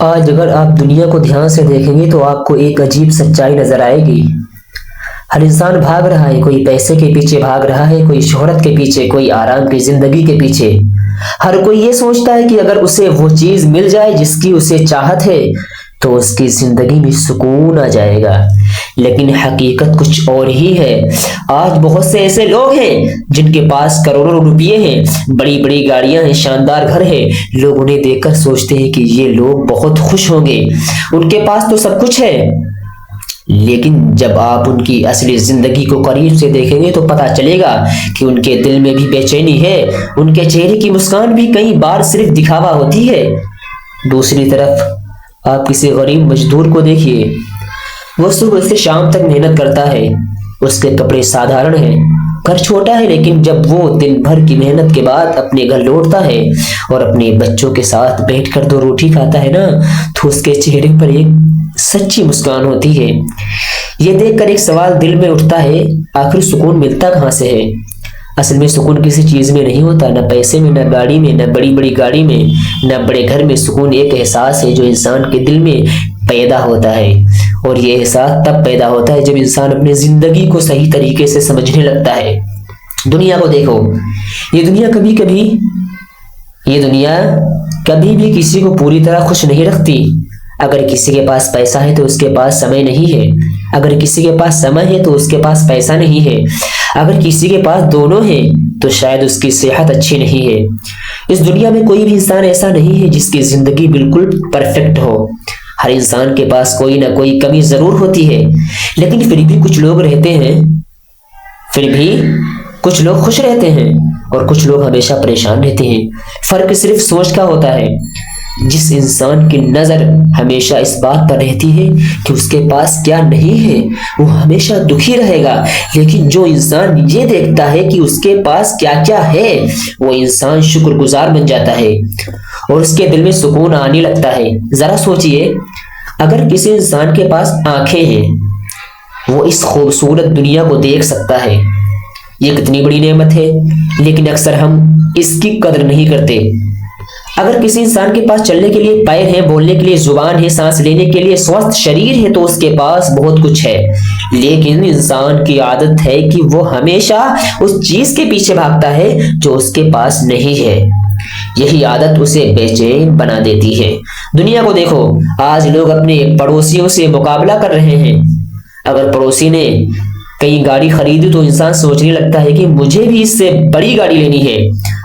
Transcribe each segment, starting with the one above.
آج اگر آپ دنیا کو دھیان سے دیکھیں گے تو آپ کو ایک عجیب سچائی نظر آئے گی۔ ہر انسان بھاگ رہا ہے، کوئی پیسے کے پیچھے بھاگ رہا ہے، کوئی شہرت کے پیچھے، کوئی آرام کی زندگی کے پیچھے۔ ہر کوئی یہ سوچتا ہے کہ اگر اسے وہ چیز مل جائے جس کی اسے چاہت ہے تو اس کی زندگی میں سکون آ جائے گا، لیکن حقیقت کچھ اور ہی ہے۔ آج بہت سے ایسے لوگ ہیں جن کے پاس کروڑوں روپے ہیں، بڑی بڑی گاڑیاں ہیں، شاندار گھر ہے۔ لوگ انہیں دیکھ کر سوچتے ہیں کہ یہ لوگ بہت خوش ہوں گے، ان کے پاس تو سب کچھ ہے۔ لیکن جب آپ ان کی اصلی زندگی کو قریب سے دیکھیں گے تو پتہ چلے گا کہ ان کے دل میں بھی بے چینی ہے، ان کے چہرے کی مسکان بھی کئی بار صرف دکھاوا ہوتی ہے۔ دوسری طرف آپ کسی غریب مزدور کو دیکھیے، وہ صبح سے شام تک محنت کرتا ہے، اس کے کپڑے سادھارن ہیں، گھر چھوٹا ہے، لیکن جب وہ دن بھر کی محنت کے بعد اپنے گھر لوٹتا ہے اور اپنے بچوں کے ساتھ بیٹھ کر 2 روٹی کھاتا ہے نا، تو اس کے چہرے پر ایک سچی مسکان ہوتی ہے۔ یہ دیکھ کر ایک سوال دل میں اٹھتا ہے، آخر سکون ملتا کہاں سے ہے؟ اصل میں سکون کسی چیز میں نہیں ہوتا، نہ پیسے میں، نہ گاڑی میں، نہ بڑی بڑی گاڑی میں، نہ بڑے گھر میں۔ سکون ایک احساس ہے جو انسان کے دل میں پیدا ہوتا ہے، اور یہ احساس تب پیدا ہوتا ہے جب انسان اپنی زندگی کو صحیح طریقے سے سمجھنے لگتا ہے۔ دنیا کو دیکھو، یہ دنیا کبھی بھی کسی کو پوری طرح خوش نہیں رکھتی۔ اگر کسی کے پاس پیسہ ہے تو اس کے پاس سمے نہیں ہے، اگر کسی کے پاس سمے ہے تو اس کے پاس پیسہ نہیں ہے، اگر کسی کے پاس دونوں ہیں تو شاید اس کی صحت اچھی نہیں ہے۔ اس دنیا میں کوئی بھی انسان ایسا نہیں ہے جس کی زندگی بالکل پرفیکٹ ہو۔ ہر انسان کے پاس کوئی نہ کوئی کمی ضرور ہوتی ہے، لیکن پھر بھی کچھ لوگ خوش رہتے ہیں اور کچھ لوگ ہمیشہ پریشان رہتے ہیں۔ فرق صرف سوچ کا ہوتا ہے۔ جس انسان کی نظر ہمیشہ اس بات پر رہتی ہے کہ اس کے پاس کیا نہیں ہے، وہ ہمیشہ دکھی رہے گا، لیکن جو انسان یہ دیکھتا ہے کہ اس کے پاس کیا کیا ہے، وہ انسان شکر گزار بن جاتا ہے اور اس کے دل میں سکون آنے لگتا ہے۔ ذرا سوچئے، اگر کسی انسان کے پاس آنکھیں ہیں، وہ اس خوبصورت دنیا کو دیکھ سکتا ہے۔ یہ کتنی بڑی نعمت ہے، لیکن اکثر ہم اس کی قدر نہیں کرتے۔ اگر کسی انسان کے پاس چلنے کے لیے پیر ہیں، بولنے کے لیے زبان ہے، سانس لینے کے لیے سوستھ شریر ہے، تو اس کے پاس بہت کچھ ہے، لیکن انسان کی عادت ہے کہ وہ ہمیشہ اس چیز کے پیچھے بھاگتا ہے جو اس کے پاس نہیں ہے۔ یہی عادت اسے بے چین بنا دیتی ہے۔ دنیا کو دیکھو، آج لوگ اپنے پڑوسیوں سے مقابلہ کر رہے ہیں۔ اگر پڑوسی نے کئی گاڑی خریدی تو انسان سوچنے لگتا ہے کہ مجھے بھی اس سے بڑی گاڑی لینی ہے۔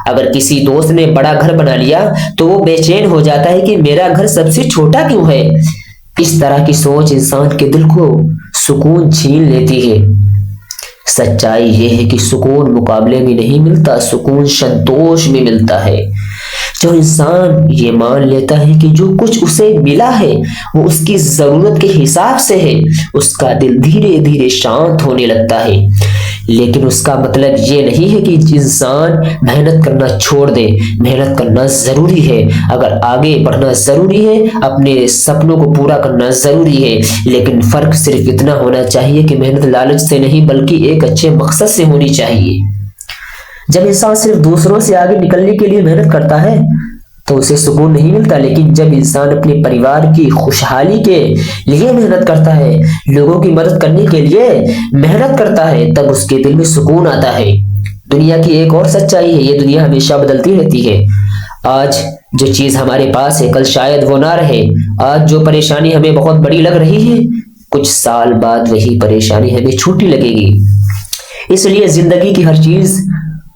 اگر کسی دوست نے بڑا گھر بنا لیا تو وہ بے چین ہو جاتا ہے کہ میرا گھر سب سے چھوٹا کیوں ہے۔ اس طرح کی سوچ انسان کے دل کو سکون چھین لیتی ہے۔ سچائی یہ ہے کہ سکون مقابلے میں نہیں ملتا، سکون سنتوش میں ملتا ہے۔ جو انسان یہ مان لیتا ہے کہ جو کچھ اسے ملا ہے وہ اس کی ضرورت کے حساب سے ہے، اس کا دل دھیرے دھیرے شانت ہونے لگتا ہے۔ لیکن اس کا مطلب یہ نہیں ہے کہ انسان محنت کرنا چھوڑ دے۔ محنت کرنا ضروری ہے، اگر آگے بڑھنا ضروری ہے، اپنے سپنوں کو پورا کرنا ضروری ہے، لیکن فرق صرف اتنا ہونا چاہیے کہ محنت لالچ سے نہیں بلکہ ایک اچھے مقصد سے ہونی چاہیے۔ جب انسان صرف دوسروں سے آگے نکلنے کے لیے محنت کرتا ہے تو اسے سکون نہیں ملتا، لیکن جب انسان اپنے پریوار کی خوشحالی کے لیے محنت کرتا ہے، لوگوں کی مدد کرنے کے لیے محنت کرتا ہے، تب اس کے دل میں سکون آتا ہے۔ دنیا کی ایک اور سچائی ہے، یہ دنیا ہمیشہ بدلتی رہتی ہے۔ آج جو چیز ہمارے پاس ہے کل شاید وہ نہ رہے۔ آج جو پریشانی ہمیں بہت بڑی لگ رہی ہے، کچھ سال بعد وہی پریشانی ہمیں چھوٹی لگے گی۔ اس لیے زندگی کی ہر چیز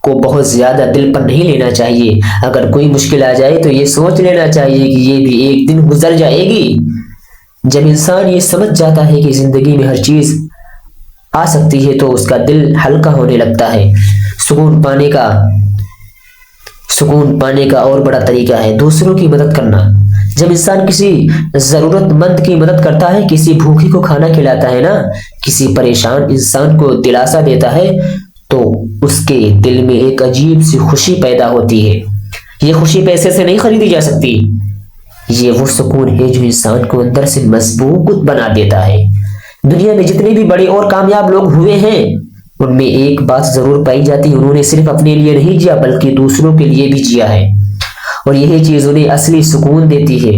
کو بہت زیادہ دل پر نہیں لینا چاہیے۔ اگر کوئی مشکل آ جائے تو یہ سوچ لینا چاہیے کہ یہ بھی ایک دن گزر جائے گی۔ جب انسان یہ سمجھ جاتا ہے کہ زندگی میں ہر چیز آ سکتی ہے تو اس کا دل ہلکا ہونے لگتا ہے۔ سکون پانے کا اور بڑا طریقہ ہے دوسروں کی مدد کرنا۔ جب انسان کسی ضرورت مند کی مدد کرتا ہے، کسی بھوکے کو کھانا کھلاتا ہے نا، کسی پریشان انسان کو دلاسا دیتا ہے، تو اس کے دل میں ایک عجیب سی خوشی پیدا ہوتی ہے۔ یہ خوشی پیسے سے نہیں خریدی جا سکتی۔ یہ وہ سکون ہے جو انسان کو اندر سے مضبوط بنا دیتا ہے۔ دنیا میں جتنے بھی بڑے اور کامیاب لوگ ہوئے ہیں، ان میں ایک بات ضرور پائی جاتی ہے، انہوں نے صرف اپنے لیے نہیں جیا بلکہ دوسروں کے لیے بھی جیا ہے، اور یہی چیز انہیں اصلی سکون دیتی ہے۔